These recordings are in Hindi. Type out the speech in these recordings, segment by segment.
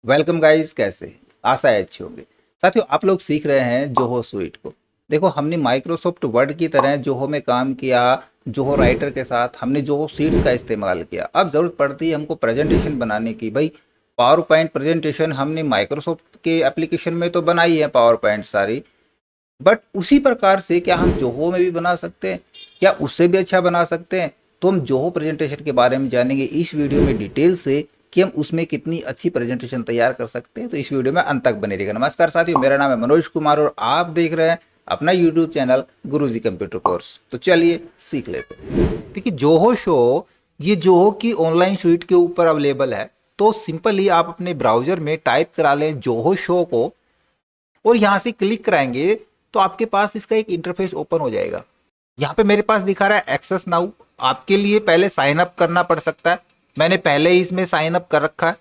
वेलकम गाइस, कैसे आशा है अच्छे होंगे। साथियों, आप लोग सीख रहे हैं जोहो स्वीट को। देखो, हमने माइक्रोसॉफ्ट वर्ड की तरह जोहो में काम किया। जोहो राइटर के साथ हमने जोहो सीट्स का इस्तेमाल किया। अब ज़रूरत पड़ती है हमको प्रेजेंटेशन बनाने की। भाई, पावर पॉइंट प्रेजेंटेशन हमने माइक्रोसॉफ्ट के एप्लीकेशन में तो बनाई है पावर पॉइंट सारी, बट उसी प्रकार से क्या हम जोहो में भी बना सकते हैं? क्या उससे भी अच्छा बना सकते हैं? तो हम जोहो प्रेजेंटेशन के बारे में जानेंगे इस वीडियो में डिटेल से कि हम उसमें कितनी अच्छी प्रेजेंटेशन तैयार कर सकते हैं। तो इस वीडियो में अंत तक बने रहिएगा। नमस्कार साथियों, मेरा नाम है मनोज कुमार और आप देख रहे हैं अपना यूट्यूब चैनल गुरुजी कंप्यूटर कोर्स। तो चलिए सीख लेते हैं। देखिए, जोहो शो ये जोहो की ऑनलाइन स्वीट के ऊपर अवेलेबल है। तो सिंपली आप अपने ब्राउजर में टाइप करा लें जोहो शो को और यहाँ से क्लिक कराएंगे तो आपके पास इसका एक इंटरफेस ओपन हो जाएगा। यहाँ पे मेरे पास दिखा रहा है एक्सेस नाउ। आपके लिए पहले साइन अप करना पड़ सकता है। मैंने पहले ही इसमें साइन अप कर रखा है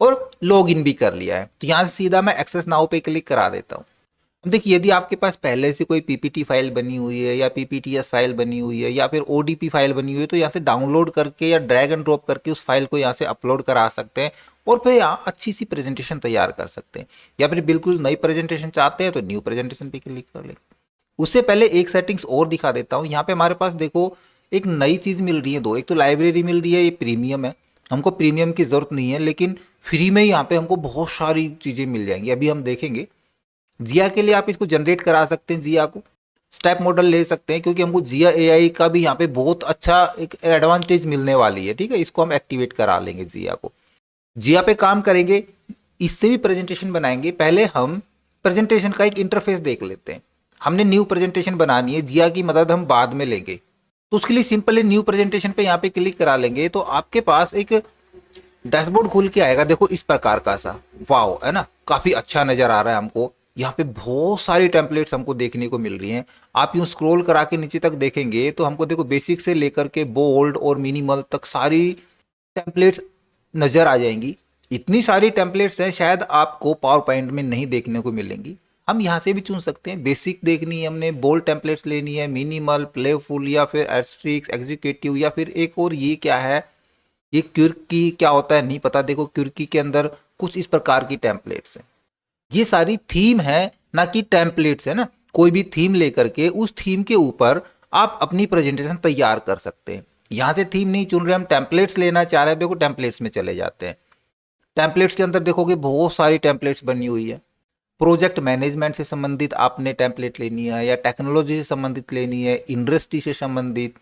और लॉग इन भी कर लिया है। तो यहाँ से सीधा मैं एक्सेस नाउ पे क्लिक करा देता हूँ। अब देखिए, यदि आपके पास पहले से कोई पीपीटी फाइल बनी हुई है या पीपीटीएस फाइल बनी हुई है या फिर ओडीपी फाइल बनी हुई है तो यहाँ से डाउनलोड करके या ड्रैग एंड ड्रॉप करके उस फाइल को यहाँ से अपलोड करा सकते हैं और फिर यहाँ अच्छी सी प्रेजेंटेशन तैयार कर सकते हैं। या फिर बिल्कुल नई प्रेजेंटेशन चाहते हैं तो न्यू प्रेजेंटेशन पे क्लिक कर लेंगे। उससे पहले एक सेटिंग्स और दिखा देता हूँ। यहाँ पे हमारे पास देखो एक नई चीज़ मिल रही है दो। एक तो लाइब्रेरी मिल रही है, ये प्रीमियम है। हमको प्रीमियम की ज़रूरत नहीं है, लेकिन फ्री में यहाँ पे हमको बहुत सारी चीज़ें मिल जाएंगी। अभी हम देखेंगे। जिया के लिए आप इसको जनरेट करा सकते हैं, जिया को स्टेप मॉडल ले सकते हैं, क्योंकि हमको जिया एआई का भी यहाँ पे बहुत अच्छा एक एडवांटेज मिलने वाली है। ठीक है, इसको हम एक्टिवेट करा लेंगे जिया को। जिया पे काम करेंगे, इससे भी प्रेजेंटेशन बनाएंगे। पहले हम प्रेजेंटेशन का एक इंटरफेस देख लेते हैं। हमने न्यू प्रेजेंटेशन बनानी है, जिया की मदद हम बाद में लेंगे। तो उसके लिए सिंपली न्यू प्रेजेंटेशन पे यहाँ पे क्लिक करा लेंगे तो आपके पास एक डैशबोर्ड खुल के आएगा। देखो इस प्रकार का सा, वाओ, है ना, काफी अच्छा नजर आ रहा है हमको। यहाँ पे बहुत सारी टेम्पलेट्स हमको देखने को मिल रही हैं। आप यूं स्क्रॉल करा के नीचे तक देखेंगे तो हमको देखो बेसिक से लेकर के बोल्ड और मिनिमल तक सारी टेम्पलेट्स नजर आ जाएंगी। इतनी सारी टेम्पलेट्स हैं, शायद आपको पावर पॉइंट में नहीं देखने को मिलेंगी। हम यहाँ से भी चुन सकते हैं। बेसिक देखनी है हमने, बोल्ड टेम्पलेट्स लेनी है, मिनिमल, प्लेफुल या फिर एस्ट्रिक्स, एग्जीक्यूटिव या फिर एक और ये क्या है, ये क्यूर्की क्या होता है नहीं पता। देखो क्यूर्की के अंदर कुछ इस प्रकार की टेम्पलेट्स हैं। ये सारी थीम है, ना कि टेम्पलेट्स, है ना। कोई भी थीम लेकर के उस थीम के ऊपर आप अपनी प्रेजेंटेशन तैयार कर सकते हैं। यहाँ से थीम नहीं चुन रहे, हम टेम्पलेट्स लेना चाह रहे हैं। देखो टेम्पलेट्स में चले जाते हैं। टेम्पलेट्स के अंदर देखोगे बहुत सारी टेम्पलेट्स बनी हुई है। प्रोजेक्ट मैनेजमेंट से संबंधित आपने टेम्पलेट लेनी है या टेक्नोलॉजी से संबंधित लेनी है, इंडस्ट्री से संबंधित,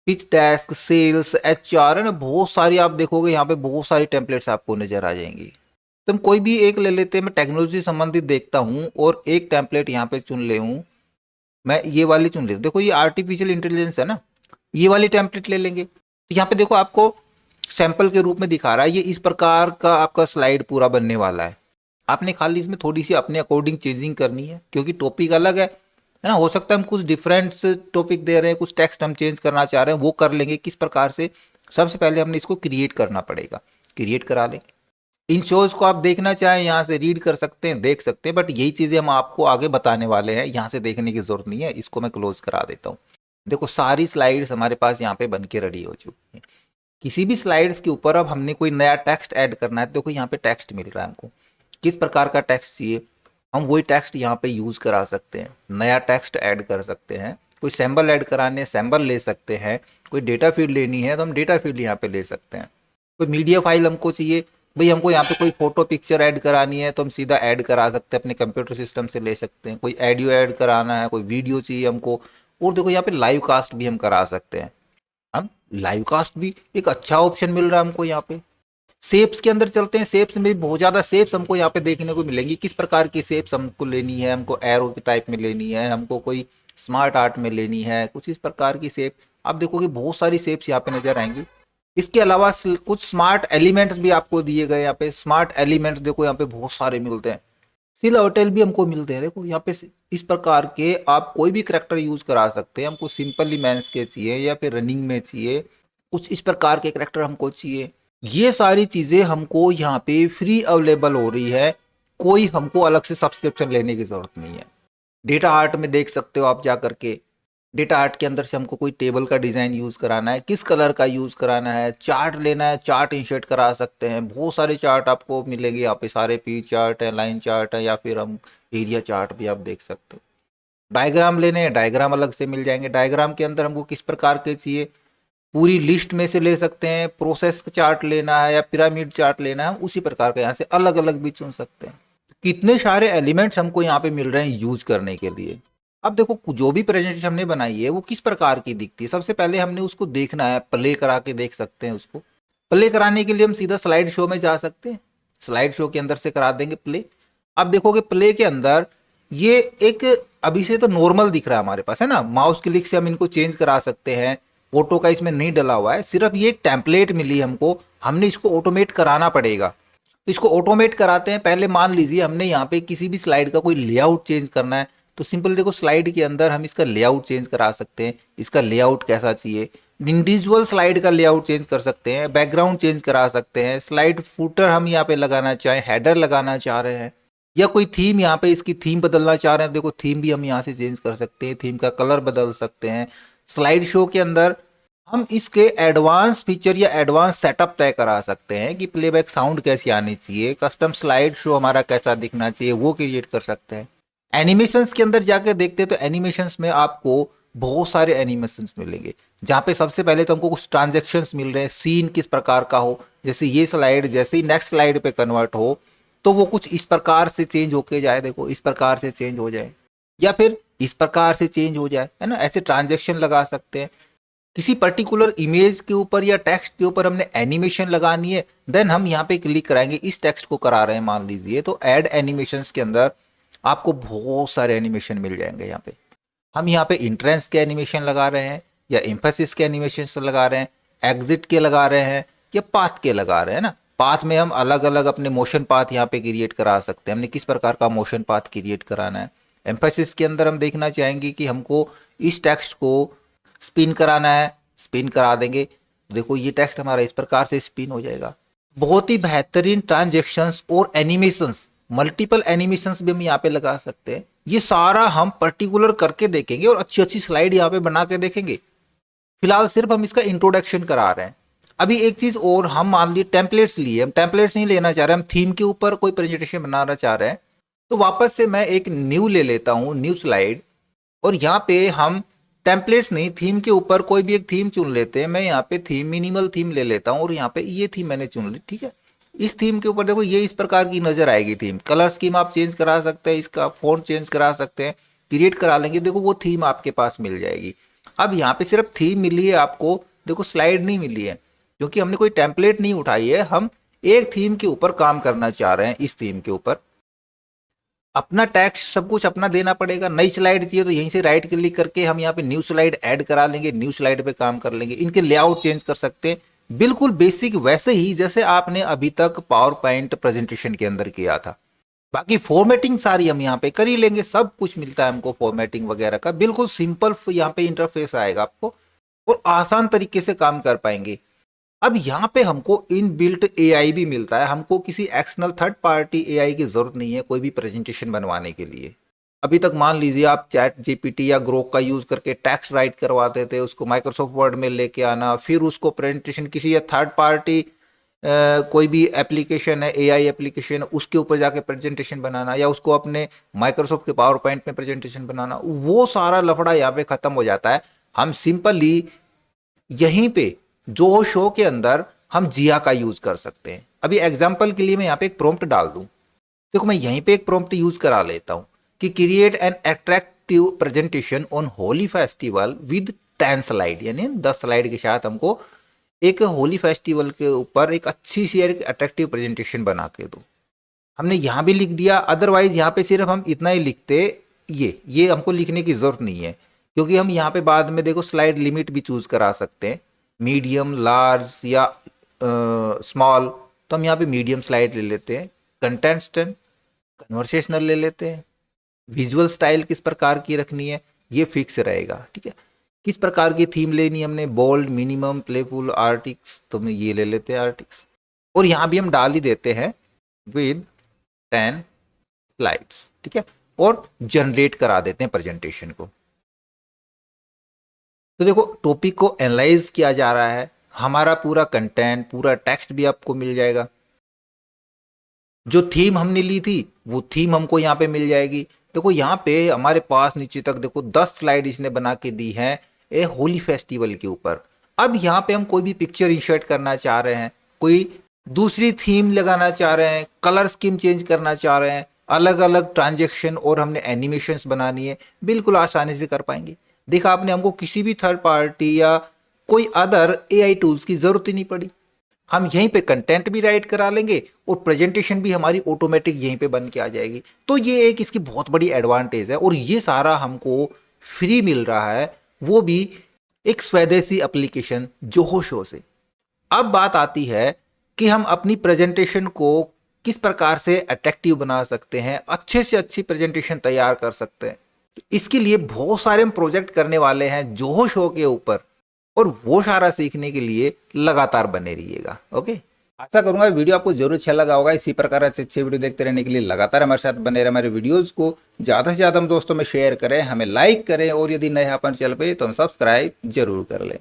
पिच डेस्क, सेल्स, एचआर, है ना। बहुत सारी आप देखोगे यहाँ पे बहुत सारी टेम्पलेट्स आपको नजर आ जाएंगी। तो हम कोई भी एक ले लेते हैं। मैं टेक्नोलॉजी से संबंधित देखता हूँ और एक टेम्पलेट यहाँ पे चुन ले हूँ। मैं ये वाली चुन लेता हूँ। देखो ये आर्टिफिशियल इंटेलिजेंस है ना, ये वाली टेम्पलेट ले लेंगे। तो यहाँ पे देखो आपको सैंपल के रूप में दिखा रहा है। ये इस प्रकार का आपका स्लाइड पूरा बनने वाला है। आपने खाली इसमें थोड़ी सी अपने अकॉर्डिंग चेंजिंग करनी है, क्योंकि टॉपिक अलग है ना। हो सकता है हम कुछ डिफरेंट टॉपिक दे रहे हैं, कुछ टेक्स्ट हम चेंज करना चाह रहे हैं, वो कर लेंगे। किस प्रकार से, सबसे पहले हमने इसको क्रिएट करना पड़ेगा। क्रिएट करा लेंगे। इन शोज को आप देखना चाहें यहाँ से रीड कर सकते हैं, देख सकते हैं, बट यही चीज़ें हम आपको आगे बताने वाले हैं। यहाँ से देखने की जरूरत नहीं है। इसको मैं क्लोज करा देता हूँ। देखो सारी स्लाइड्स हमारे पास यहाँ पे बन के रेडी हो चुकी हैं। किसी भी स्लाइड्स के ऊपर अब हमने कोई नया टेक्स्ट ऐड करना है तो देखो यहाँ पे टेक्स्ट मिल रहा है हमको। किस प्रकार का टेक्स्ट चाहिए, हम वही टेक्स्ट यहाँ पे यूज करा सकते हैं। नया टेक्स्ट ऐड कर सकते हैं। कोई सैम्बल ऐड कराने, सैम्बल ले सकते हैं। कोई डेटा फील्ड लेनी है तो हम डेटा फील्ड यहाँ पे ले सकते हैं। कोई मीडिया फाइल हमको चाहिए, भाई हमको यहाँ पे कोई फोटो पिक्चर ऐड करानी है तो हम सीधा ऐड करा सकते हैं, अपने कंप्यूटर सिस्टम से ले सकते हैं। कोई ऑडियो ऐड कराना है, कोई वीडियो चाहिए हमको, और देखो यहाँ पे लाइव कास्ट भी हम करा सकते हैं। हम लाइव कास्ट भी एक अच्छा ऑप्शन मिल रहा है हमको यहाँ पे। शेप्स के अंदर चलते हैं। शेप्स में भी बहुत ज़्यादा शेप्स हमको यहाँ पे देखने को मिलेंगी। किस प्रकार की शेप्स हमको लेनी है, हमको एरो के टाइप में लेनी है, हमको कोई स्मार्ट आर्ट में लेनी है, कुछ इस प्रकार की शेप। आप देखोगे बहुत सारी शेप्स यहाँ पे नजर आएंगी। इसके अलावा कुछ स्मार्ट एलिमेंट्स भी आपको दिए गए। यहाँ पे स्मार्ट एलिमेंट्स देखो यहाँ पे बहुत सारे मिलते हैं। सिल होटल भी हमको मिलते हैं। देखो यहाँ पे इस प्रकार के आप कोई भी करेक्टर यूज करा सकते हैं। हमको सिंपली मैंस के चाहिए या फिर रनिंग में चाहिए, कुछ इस प्रकार के करेक्टर हमको चाहिए। ये सारी चीजें हमको यहाँ पे फ्री अवेलेबल हो रही है। कोई हमको अलग से सब्सक्रिप्शन लेने की जरूरत नहीं है। डेटा आर्ट में देख सकते हो आप जा करके। डेटा आर्ट के अंदर से हमको कोई टेबल का डिज़ाइन यूज़ कराना है, किस कलर का यूज़ कराना है, चार्ट लेना है, चार्ट इंसर्ट करा सकते हैं। बहुत सारे चार्ट आपको मिलेंगे यहाँ पे, सारे पी चार्ट है, लाइन चार्ट है, या फिर हम एरिया चार्ट भी आप देख सकते हो। डायग्राम लेने हैं, डायग्राम अलग से मिल जाएंगे। डायग्राम के अंदर हमको किस प्रकार के चाहिए, पूरी लिस्ट में से ले सकते हैं। प्रोसेस चार्ट लेना है या पिरामिड चार्ट लेना है, उसी प्रकार का यहाँ से अलग अलग भी चुन सकते हैं। कितने सारे एलिमेंट्स हमको यहाँ पे मिल रहे हैं यूज करने के लिए। अब देखो जो भी प्रेजेंटेशन हमने बनाई है वो किस प्रकार की दिखती है, सबसे पहले हमने उसको देखना है, प्ले करा के देख सकते हैं उसको। प्ले कराने के लिए हम सीधा स्लाइड शो में जा सकते हैं, स्लाइड शो के अंदर से करा देंगे प्ले। अब देखोगे प्ले के अंदर ये एक अभी से तो नॉर्मल दिख रहा है हमारे पास, है ना। माउस क्लिक से हम इनको चेंज करा सकते हैं, फोटो का इसमें नहीं डला हुआ है, सिर्फ ये एक टेम्पलेट मिली हमको, हमने इसको ऑटोमेट कराना पड़ेगा। इसको ऑटोमेट कराते हैं। पहले मान लीजिए हमने यहाँ पे किसी भी स्लाइड का कोई लेआउट चेंज करना है, तो सिंपल देखो स्लाइड के अंदर हम इसका लेआउट चेंज करा सकते हैं। इसका लेआउट कैसा चाहिए, इंडिविजुअल स्लाइड का लेआउट चेंज कर सकते हैं, बैकग्राउंड चेंज करा सकते हैं, स्लाइड फुटर हम यहाँ पे लगाना चाहें, हेडर लगाना चाह रहे हैं, या कोई थीम यहाँ पे इसकी थीम बदलना चाह रहे हैं, देखो थीम भी हम यहाँ से चेंज कर सकते हैं, थीम का कलर बदल सकते हैं। स्लाइड शो के अंदर हम इसके एडवांस फीचर या एडवांस सेटअप तय करा सकते हैं कि प्लेबैक साउंड कैसी आनी चाहिए, कस्टम स्लाइड शो हमारा कैसा दिखना चाहिए, वो क्रिएट कर सकते हैं। एनिमेशंस के अंदर जाकर देखते हैं तो एनिमेशंस में आपको बहुत सारे एनिमेशंस मिलेंगे, जहाँ पे सबसे पहले तो हमको कुछ ट्रांजेक्शन्स मिल रहे हैं, सीन किस प्रकार का हो, जैसे ये स्लाइड जैसे ही नेक्स्ट स्लाइड पे कन्वर्ट हो तो वो कुछ इस प्रकार से चेंज होके जाए, देखो इस प्रकार से चेंज हो जाए, या फिर इस प्रकार से चेंज हो जाए, है ना। ऐसे ट्रांजेक्शन लगा सकते हैं। किसी पर्टिकुलर इमेज के ऊपर या टेक्स्ट के ऊपर हमने एनिमेशन लगानी है, देन हम यहाँ पे क्लिक कराएंगे, इस टेक्स्ट को करा रहे हैं मान लीजिए, तो ऐड एनिमेशंस के अंदर आपको बहुत सारे एनिमेशन मिल जाएंगे। यहाँ पे हम यहाँ पे इंट्रेंस के एनिमेशन लगा रहे हैं, या एम्फेसिस के एनिमेशन लगा रहे हैं, एग्जिट के लगा रहे हैं, या पाथ के लगा रहे हैं ना। पाथ में हम अलग अलग अपने मोशन पाथ यहाँ पे क्रिएट करा सकते हैं, हमने किस प्रकार का मोशन पाथ क्रिएट कराना है। एम्फेसिस के अंदर हम देखना चाहेंगे कि हमको इस टेक्स्ट को स्पिन कराना है, स्पिन करा देंगे, देखो ये टेक्स्ट हमारा इस प्रकार से स्पिन हो जाएगा। बहुत ही बेहतरीन ट्रांजेक्शन्स और एनिमेशंस, मल्टीपल एनिमेशंस भी हम यहाँ पे लगा सकते हैं। ये सारा हम पर्टिकुलर करके देखेंगे और अच्छी अच्छी स्लाइड यहाँ पे बना के देखेंगे। फिलहाल सिर्फ हम इसका इंट्रोडक्शन करा रहे हैं। अभी एक चीज और, हम मान लिए टेम्पलेट्स लिए, हम टेम्पलेट्स नहीं लेना चाह रहे, हम थीम के ऊपर कोई प्रेजेंटेशन बनाना चाह रहे हैं, तो वापस से मैं एक न्यू ले लेता हूँ, न्यू स्लाइड, और यहाँ पे हम टेम्पलेट्स नहीं, थीम के ऊपर कोई भी एक थीम चुन लेते हैं। मैं यहाँ पे थीम मिनिमल थीम ले लेता हूँ और यहाँ पे ये थीम मैंने चुन ली, ठीक है। इस थीम के ऊपर देखो ये इस प्रकार की नजर आएगी थीम। कलर स्कीम आप चेंज करा सकते हैं, इसका फॉन्ट चेंज करा सकते हैं, क्रिएट करा लेंगे, देखो वो थीम आपके पास मिल जाएगी। अब यहाँ पे सिर्फ थीम मिली है आपको, देखो स्लाइड नहीं मिली है, क्योंकि हमने कोई टेम्पलेट नहीं उठाई है, हम एक थीम के ऊपर काम करना चाह रहे हैं। इस थीम के ऊपर अपना टैक्स सब कुछ अपना देना पड़ेगा। नई स्लाइड चाहिए तो यहीं से राइट क्लिक करके हम यहाँ पे न्यू स्लाइड ऐड करा लेंगे, न्यू स्लाइड पे काम कर लेंगे। इनके लेआउट चेंज कर सकते हैं, बिल्कुल बेसिक वैसे ही जैसे आपने अभी तक पावर पॉइंट प्रेजेंटेशन के अंदर किया था। बाकी फॉर्मेटिंग सारी हम यहाँ पे कर ही लेंगे, सब कुछ मिलता है हमको फॉर्मेटिंग वगैरह का, बिल्कुल सिंपल यहाँ पे इंटरफेस आएगा आपको और आसान तरीके से काम कर पाएंगे। अब यहाँ पे हमको इन बिल्ट एआई भी मिलता है, हमको किसी एक्सटर्नल थर्ड पार्टी एआई की जरूरत नहीं है कोई भी प्रेजेंटेशन बनवाने के लिए। अभी तक मान लीजिए आप चैट जीपीटी या ग्रोक का यूज करके टेक्स्ट राइट करवाते थे, उसको माइक्रोसॉफ्ट वर्ड में लेके आना, फिर उसको प्रेजेंटेशन किसी या थर्ड पार्टी कोई भी एप्लीकेशन है, एआई एप्लीकेशन, उसके ऊपर जाके प्रेजेंटेशन बनाना, या उसको अपने माइक्रोसॉफ्ट के पावर पॉइंट में प्रेजेंटेशन बनाना, वो सारा लफड़ा यहाँ पे खत्म हो जाता है। हम सिंपली यहीं पे जो शो के अंदर हम जिया का यूज कर सकते हैं। अभी एग्जांपल के लिए मैं यहाँ पे एक प्रॉम्प्ट डाल दूं, देखो मैं यहीं पे एक प्रॉम्प्ट यूज करा लेता हूं कि create an attractive presentation on Holi festival with 10 slide, यानी 10 स्लाइड के साथ हमको एक होली फेस्टिवल के ऊपर एक अच्छी सी एक अट्रैक्टिव प्रेजेंटेशन बना के दो। हमने यहाँ भी लिख दिया, अदरवाइज यहाँ पे सिर्फ हम इतना ही लिखते, ये हमको लिखने की जरूरत नहीं है, क्योंकि हम यहाँ पे बाद में देखो स्लाइड लिमिट भी चूज करा सकते हैं, मीडियम, लार्ज या स्मॉल। तो हम यहाँ पे मीडियम स्लाइड ले लेते हैं, कंटेंट स्टैंड कन्वर्सेशनल ले लेते हैं, विजुअल स्टाइल किस प्रकार की रखनी है ये फिक्स रहेगा, ठीक है। किस प्रकार की थीम लेनी है हमने, बोल्ड, मिनिमम, प्लेफुल, आर्टिक्स, तो हम ये ले लेते हैं आर्टिक्स, और यहाँ भी हम डाल ही देते हैं विद 10 स्लाइड्स, ठीक है, और जनरेट करा देते हैं प्रेजेंटेशन को। तो देखो टॉपिक को एनालाइज किया जा रहा है, हमारा पूरा कंटेंट, पूरा टेक्स्ट भी आपको मिल जाएगा। जो थीम हमने ली थी वो थीम हमको यहाँ पे मिल जाएगी। देखो यहाँ पे हमारे पास नीचे तक देखो 10 स्लाइड इसने बना के दी है ए होली फेस्टिवल के ऊपर। अब यहाँ पे हम कोई भी पिक्चर इंसर्ट करना चाह रहे हैं, कोई दूसरी थीम लगाना चाह रहे हैं, कलर स्कीम चेंज करना चाह रहे हैं, अलग अलग ट्रांजेक्शन और हमने एनिमेशंस बनानी है, बिल्कुल आसानी से कर पाएंगे। देखा आपने, हमको किसी भी थर्ड पार्टी या कोई अदर एआई टूल्स की जरूरत ही नहीं पड़ी। हम यहीं पे कंटेंट भी राइट करा लेंगे और प्रेजेंटेशन भी हमारी ऑटोमेटिक यहीं पे बन के आ जाएगी। तो ये एक इसकी बहुत बड़ी एडवांटेज है और ये सारा हमको फ्री मिल रहा है, वो भी एक स्वदेशी एप्लीकेशन जोहो शो से। अब बात आती है कि हम अपनी प्रेजेंटेशन को किस प्रकार से अट्रैक्टिव बना सकते हैं, अच्छे से अच्छी प्रेजेंटेशन तैयार कर सकते हैं। तो इसके लिए बहुत सारे हम प्रोजेक्ट करने वाले हैं जोहो शो के ऊपर, और वो सारा सीखने के लिए लगातार बने रहिएगा। ओके, आशा करूंगा वीडियो आपको जरूर अच्छा लगा होगा। इसी प्रकार अच्छे वीडियो देखते रहने के लिए लगातार हमारे साथ बने रहे। हमारे वीडियोस को ज़्यादा से ज़्यादा हम दोस्तों में शेयर करें, हमें लाइक करें, और यदि नए अपन चैनल पे तो हम सब्सक्राइब जरूर कर लें।